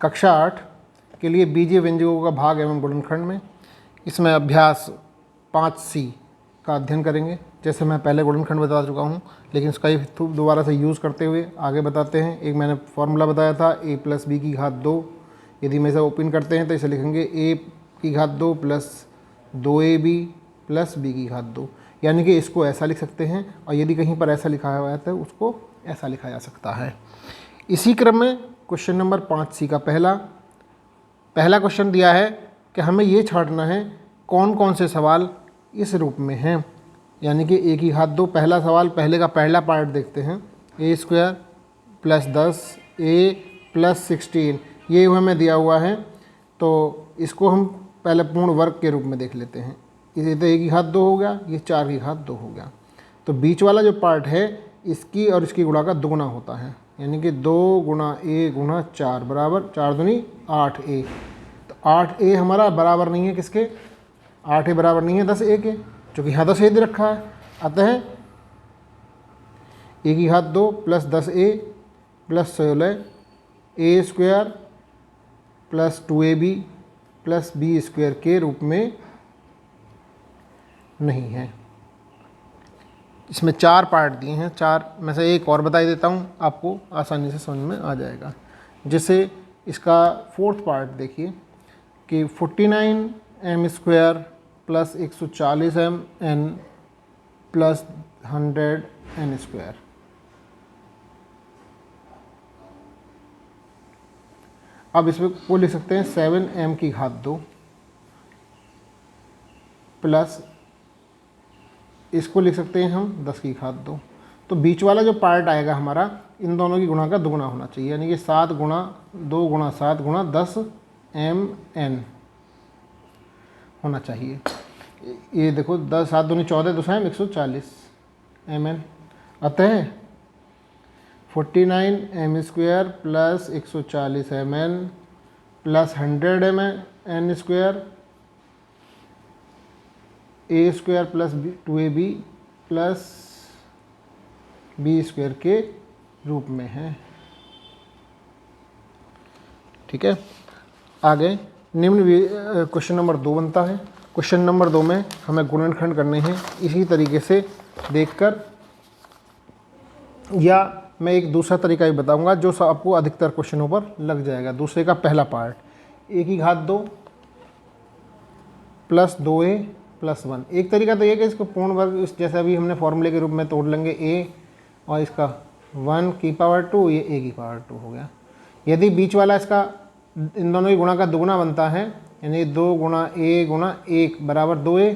कक्षा 8 के लिए बीजीय व्यंजकों का भाग एवं गुणनखंड में इसमें अभ्यास 5C का अध्ययन करेंगे। जैसे मैं पहले गुणनखंड बता चुका हूँ, लेकिन इसका ही दोबारा से यूज़ करते हुए आगे बताते हैं। एक मैंने फॉर्मूला बताया था a + b की घात 2। यदि मैं इसे ओपन करते हैं तो इसे लिखेंगे a की घात 2 + 2ab + b की घात 2, यानी कि इसको ऐसा लिख सकते हैं, और यदि कहीं पर ऐसा लिखा हुआ है तो उसको ऐसा लिखा जा सकता है। इसी क्रम में क्वेश्चन नंबर 5C का पहला क्वेश्चन दिया है कि हमें ये छांटना है कौन कौन से सवाल इस रूप में हैं, यानी कि a की घात 2। पहला सवाल, पहले का पहला पार्ट देखते हैं। a² + 10 a + 16 ये हमें दिया हुआ है, तो इसको हम पहले पूर्ण वर्ग के रूप में देख लेते हैं। इसे तो a की घात 2 हो गया, ये 4 की घात 2 हो गया। तो बीच वाला जो पार्ट है इसकी और इसकी गुणा का दुगुना होता है, यानी कि 2 × a × 4 बराबर 4 दूनी 8a। तो 8a हमारा बराबर नहीं है किसके, 8a बराबर नहीं है 10a के, क्योंकि यहाँ 10a दे रखा है। अतः a की घात 2 + 10a + 16 a² + 2ab + b² के रूप में नहीं है। इसमें 4 पार्ट दिए हैं, 4 में से एक और बता देता हूँ, आपको आसानी से समझ में आ जाएगा। जैसे इसका 4th पार्ट देखिए कि 49m² + 140mn + 100n²। अब इसमें वो लिख सकते हैं 7m की घात 2 प्लस इसको लिख सकते हैं हम 10 की घात 2। तो बीच वाला जो पार्ट आएगा हमारा, इन दोनों की गुणा का दुगुना होना चाहिए, यानी कि 7 × 2 × 7 × 10 mn होना चाहिए। ये देखो 10 7 दूनी 14 2 140 mn। अतः 49m² + 140mn + 100mn² a² + 2ab + b² के रूप में है। ठीक है, आगे निम्न क्वेश्चन नंबर 2 बनता है। क्वेश्चन नंबर 2 में हमें गुणनखंड करने हैं इसी तरीके से देखकर, या मैं एक दूसरा तरीका भी बताऊंगा जो आपको अधिकतर क्वेश्चनों पर लग जाएगा। दूसरे का पहला पार्ट, a की घात 2 + 2a + 1। एक तरीका तो ये कि इसको पूर्ण वर्ग जैसे अभी हमने फॉर्मूले के रूप में तोड़ लेंगे, a और इसका 1 की पावर 2, ये a की पावर 2 हो गया। यदि बीच वाला इसका इन दोनों की गुणा का दुगुना बनता है, यानी 2 × a × 1 बराबर 2a,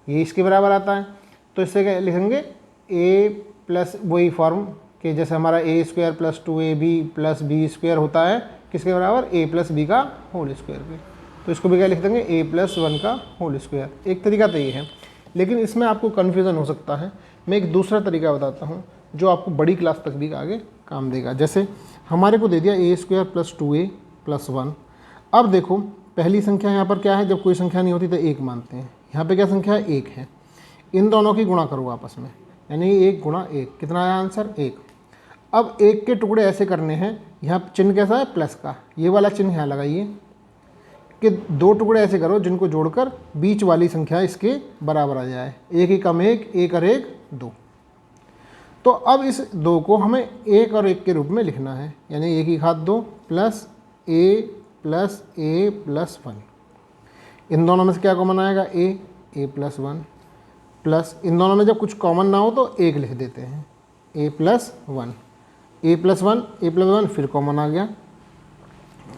ये इसके बराबर आता है, तो इससे क्या लिखेंगे a + वही फॉर्म कि जैसे हमारा a² + 2ab + b² होता है किसके बराबर, a + b का होल स्क्वायर पे। तो इसको भी क्या लिख देंगे, a + 1 का होल स्क्वायर। एक तरीका तो ये है, लेकिन इसमें आपको कन्फ्यूज़न हो सकता है। मैं एक दूसरा तरीका बताता हूँ जो आपको बड़ी क्लास तक भी आगे काम देगा। जैसे हमारे को दे दिया a² + 2a + 1। अब देखो पहली संख्या यहाँ पर क्या है, जब कोई संख्या नहीं होती तो 1 मानते हैं। यहाँ पे क्या संख्या है, 1 है। इन दोनों की गुणा करो आपस में, यानी 1 × 1 कितना आया आंसर, 1। अब 1 के टुकड़े ऐसे करने हैं, यहाँ चिन्ह कैसा है, प्लस का, ये वाला चिन्ह यहाँ लगाइए कि 2 टुकड़े ऐसे करो जिनको जोड़कर बीच वाली संख्या इसके बराबर आ जाए। 1 एकम 1, 1 और 1 2। तो अब इस 2 को हमें 1 और 1 के रूप में लिखना है, यानी a की घात 2 + a + a + 1। इन दोनों में से क्या कॉमन आएगा, a + 1 प्लस इन दोनों में जब कुछ कॉमन ना हो तो 1 लिख देते हैं, a + 1 a + 1 फिर कॉमन आ गया,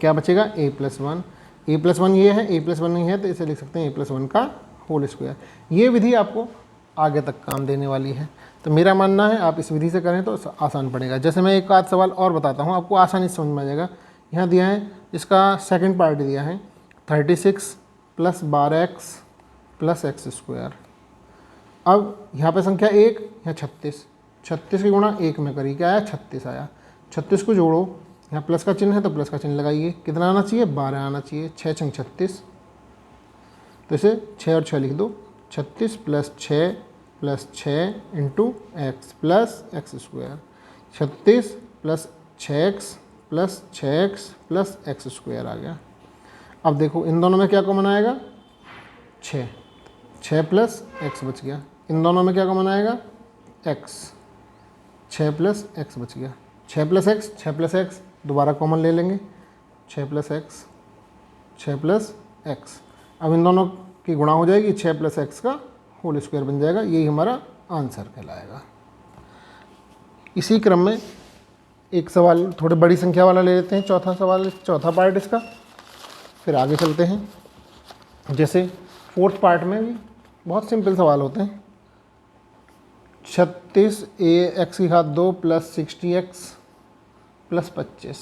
क्या बचेगा, a + 1 a + 1 ये है, a + 1 नहीं है तो इसे लिख सकते हैं a + 1 का होल स्क्वायर। ये विधि आपको आगे तक काम देने वाली है, तो मेरा मानना है आप इस विधि से करें तो आसान पड़ेगा। जैसे मैं एक आध सवाल और बताता हूँ, आपको आसानी से समझ में आ जाएगा। यहाँ दिया है, इसका सेकंड पार्ट दिया है 36 + 12x + x²। अब यहाँ पे संख्या 1, यहाँ 36 की गुणा 1 में करी, क्या आया, 36 आया। 36 को जोड़ो, यहाँ प्लस का चिन्ह है तो प्लस का चिन्ह लगाइए, कितना आना चाहिए, 12 आना चाहिए। 6 × 36, तो इसे 6 और 6 लिख दो, 36 + 6 + 6 × x + x²। 36 + 6x plus 6x plus x square आ गया। अब देखो इन दोनों में क्या कॉमन आएगा, 6 प्लस एक्स बच गया। इन दोनों में क्या कॉमन आएगा, x, 6 प्लस एक्स बच गया। 6 प्लस एक्स दोबारा कॉमन ले लेंगे, 6 प्लस एक्स, 6 प्लस एक्स। अब इन दोनों की गुणा हो जाएगी, 6 प्लस एक्स का होल स्क्वायर बन जाएगा। यही हमारा आंसर कहलाएगा। इसी क्रम में एक सवाल थोड़ी बड़ी संख्या वाला ले लेते हैं, चौथा सवाल, चौथा पार्ट इसका, फिर आगे चलते हैं। जैसे फोर्थ पार्ट में भी बहुत सिंपल सवाल होते हैं। 36 एक्स की घात 2 प्लस 60x प्लस 25।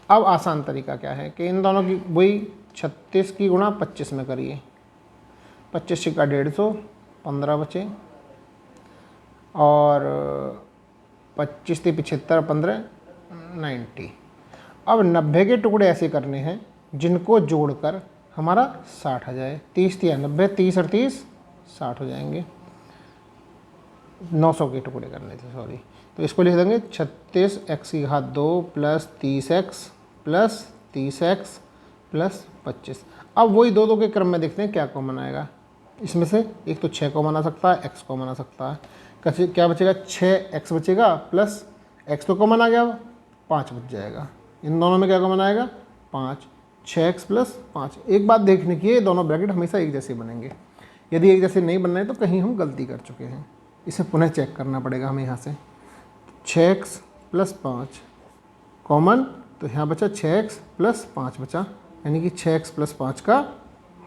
अब आसान तरीका क्या है कि इन दोनों की वही 36 की गुणा 25 में करिए। 25 का 150, 15 बचे, और 25 थी 75, 15 90। अब 90 के टुकड़े ऐसे करने हैं जिनको जोड़कर हमारा 60 आ जाए। 30 थी 90, 30 और 30 60 हो जाएंगे। 900 के टुकड़े करने थे, सॉरी। तो इसको लिख देंगे 36 एक्स की घात 2 plus 30x plus 30x plus 25। अब वही दो के क्रम में देखते हैं क्या कॉमन आएगा। इसमें से एक तो 6 कॉमन आ सकता है, x कॉमन आ सकता है। क्या बचेगा, 6x बचेगा प्लस x तो कॉमन आ गया, 5 बच जाएगा। इन दोनों में क्या कॉमन आएगा, 5, 6x प्लस 5। एक बात देखने की है, दोनों ब्रैकेट हमेशा एक जैसे बनेंगे। यदि एक जैसे नहीं बन रहे तो कहीं हम गलती कर चुके हैं, इसे पुनः चेक करना पड़ेगा हमें। यहाँ से 6x प्लस 5 कॉमन, तो यहाँ बचा 6x प्लस 5 बचा, यानी कि 6x प्लस 5 का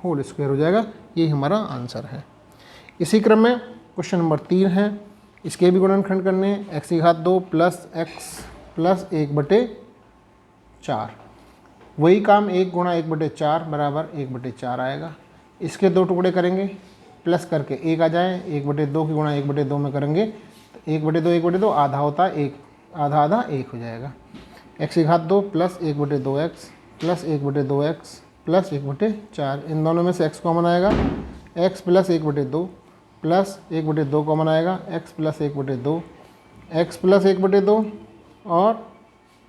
होल स्क्वायर हो जाएगा। यही हमारा आंसर है। इसी क्रम में क्वेश्चन नंबर 3 है, इसके भी गुणनखंड करने हैं। x की घात 2 प्लस x प्लस 1/4। वही काम 1 गुणा 1/4 बराबर 1/4 आएगा। इसके दो टुकड़े करेंगे, प्लस करके 1 आ जाए। 1/2 की गुणा 1/2 में करेंगे तो 1/2 आधा होता है 1, आधा आधा 1 हो जाएगा। x की घात 2 plus 1/2x plus 1/2x plus 1/4। इन दोनों में से x कॉमन आएगा, x प्लस 1/2 प्लस 1/2 कॉमन आएगा, x प्लस 1/2, x प्लस 1/2 और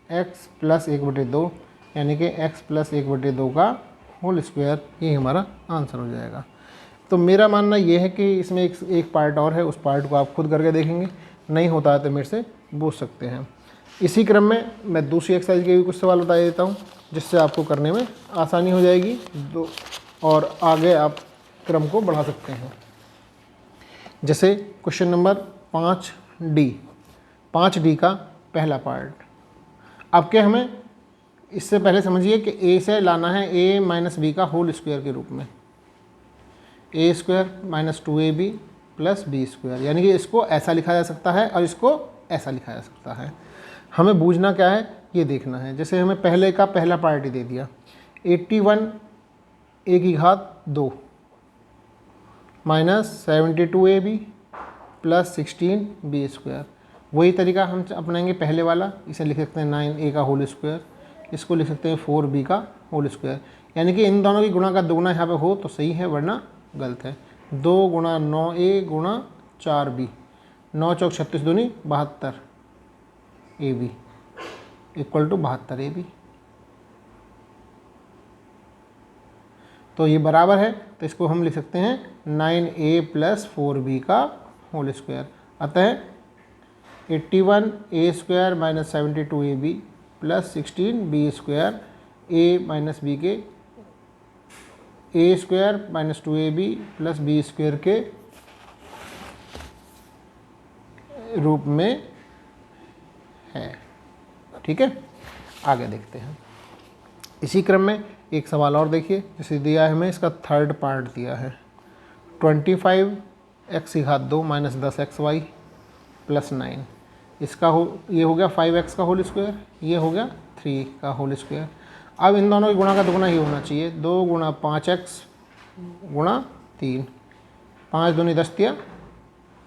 x प्लस 1/2, यानी कि x प्लस 1/2 का होल स्क्वायर। ये हमारा आंसर हो जाएगा। तो मेरा मानना ये है कि इसमें एक पार्ट और है, उस पार्ट को आप खुद करके देखेंगे, नहीं होता है तो मेरे से पूछ सकते हैं। इसी क्रम में मैं दूसरी एक्सरसाइज के भी कुछ सवाल बता देता हूँ, जिससे आपको करने में आसानी हो जाएगी और आगे आप क्रम को बढ़ा सकते हैं। जैसे क्वेश्चन नंबर 5D का पहला पार्ट। अब क्या हमें इससे पहले समझिए कि a से लाना है a माइनस बी का होल स्क्वायर के रूप में, a square minus 2ab plus B square, यानी कि इसको ऐसा लिखा जा सकता है और इसको ऐसा लिखा जा सकता है। हमें बूझना क्या है ये देखना है। जैसे हमें पहले का पहला पार्ट ही दे दिया, 81 a की घात 2 minus 72ab plus 16b square. वही तरीका हम अपनाएंगे पहले वाला, इसे लिख सकते हैं 9a का होल स्क्वायर, इसको लिख सकते हैं 4b का होल स्क्वायर। यानी कि इन दोनों की गुणा का दोगुना यहाँ पे हो तो सही है, वरना गलत है। 2 गुणा 9a गुणा 4b, 9 चौक 36 दूनी 72 ab इक्वल टू 72 ab। तो ये बराबर है, तो इसको हम लिख सकते हैं 9a प्लस 4b का होल स्क्वायर। अतः 81 a square minus 72ab plus 16b स्क्वायर a माइनस बी के a square minus 2ab plus b square के रूप में है। ठीक है, आगे देखते हैं। इसी क्रम में एक सवाल और देखिए, जैसे दिया है हमें, इसका थर्ड पार्ट दिया है 25 एक्स की घात 2 माइनस 10 XY प्लस 9। इसका ये हो गया 5x का होल स्क्वायर, ये हो गया 3 का होल स्क्वायर। अब इन दोनों की गुणा का दुगुना ही होना चाहिए, 2 गुणा 5x गुणा 3, 5 दूनी 10 दिया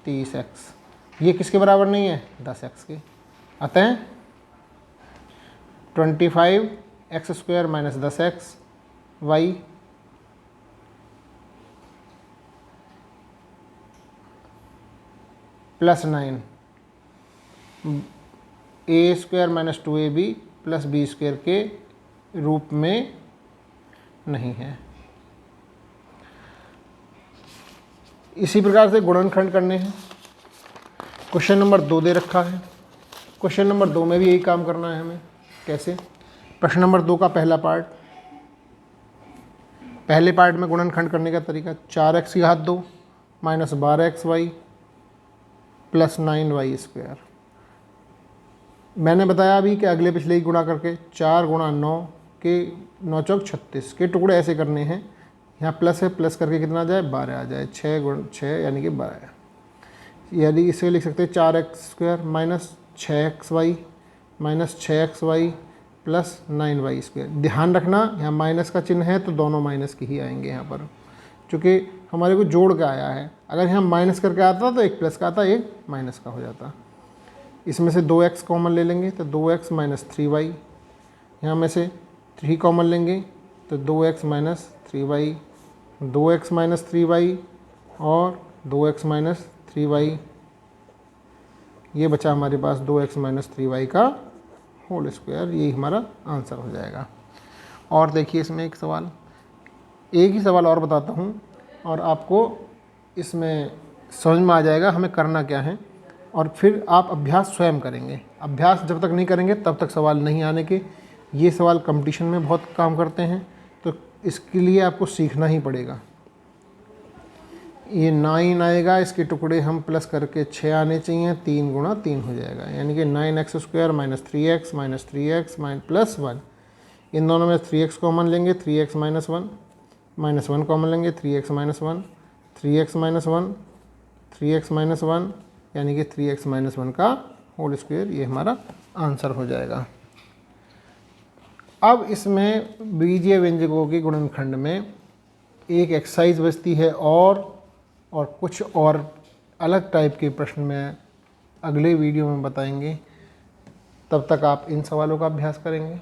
30x। ये किसके बराबर नहीं है, 10x के। अतः 25 x square minus 10x y plus 9 a square minus 2ab plus B square के रूप में नहीं है। इसी प्रकार से गुणनखंड करने हैं। क्वेश्चन नंबर 2 दे रखा है। क्वेश्चन नंबर 2 में भी यही काम करना है हमें। कैसे? प्रश्न नंबर 2 का पहला पार्ट, पहले पार्ट में गुणनखंड करने का तरीका 4x की घात 2 minus 12xy plus 9y square. मैंने बताया अभी कि अगले पिछले ही गुणा करके 4 गुणा 9 के 9 चौक 36 के टुकड़े ऐसे करने हैं। यहाँ प्लस है, प्लस करके कितना आ जाए 12 आ जाए, 6 गुण 6 यानी कि 12। यदि इसे लिख सकते हैं 4x square minus 6xy minus 6xy plus 9y square. ध्यान रखना यहाँ माइनस का चिन्ह है तो दोनों माइनस के ही आएंगे यहाँ पर, क्योंकि हमारे को जोड़ के आया है। अगर यहाँ माइनस करके आता तो एक प्लस का आता, एक माइनस का हो जाता। इसमें से 2x कॉमन ले लेंगे तो 2x माइनस 3y, यहाँ में से 3 कॉमन लेंगे तो 2x minus 3y, 2x minus 3y और 2x माइनस 3y। ये बचा हमारे पास 2x माइनस 3y का होल स्क्वायर। यही हमारा आंसर हो जाएगा। और देखिए इसमें एक सवाल, एक ही सवाल और बताता हूँ और आपको इसमें समझ में आ जाएगा हमें करना क्या है, और फिर आप अभ्यास स्वयं करेंगे। अभ्यास जब तक नहीं करेंगे तब तक सवाल नहीं आने के। ये सवाल कंपटीशन में बहुत काम करते हैं, तो इसके लिए आपको सीखना ही पड़ेगा। ये 9 आएगा, इसके टुकड़े हम प्लस करके 6 आने चाहिए, 3 गुणा 3 हो जाएगा, यानी कि 9x square minus 3x plus 1। इन दोनों में 3x कॉमन लेंगे, 3x माइनस 1 कॉमन लेंगे, 3x minus 1, 3x minus 1, 3x minus 1 यानी कि 3x माइनस 1 का होल स्क्वायर। ये हमारा आंसर हो जाएगा। अब इसमें बीजीय व्यंजकों के गुणनखंड में एक एक्सरसाइज बचती है और कुछ और अलग टाइप के प्रश्न में अगले वीडियो में बताएंगे। तब तक आप इन सवालों का अभ्यास करेंगे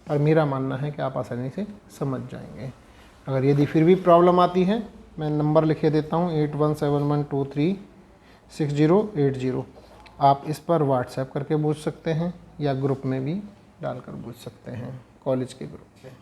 और मेरा मानना है कि आप आसानी से समझ जाएंगे। अगर यदि फिर भी प्रॉब्लम आती है, मैं नंबर लिखे देता हूँ 8171236080। आप इस पर व्हाट्सएप करके पूछ सकते हैं या ग्रुप में भी डालकर पूछ सकते हैं, कॉलेज के ग्रुप में।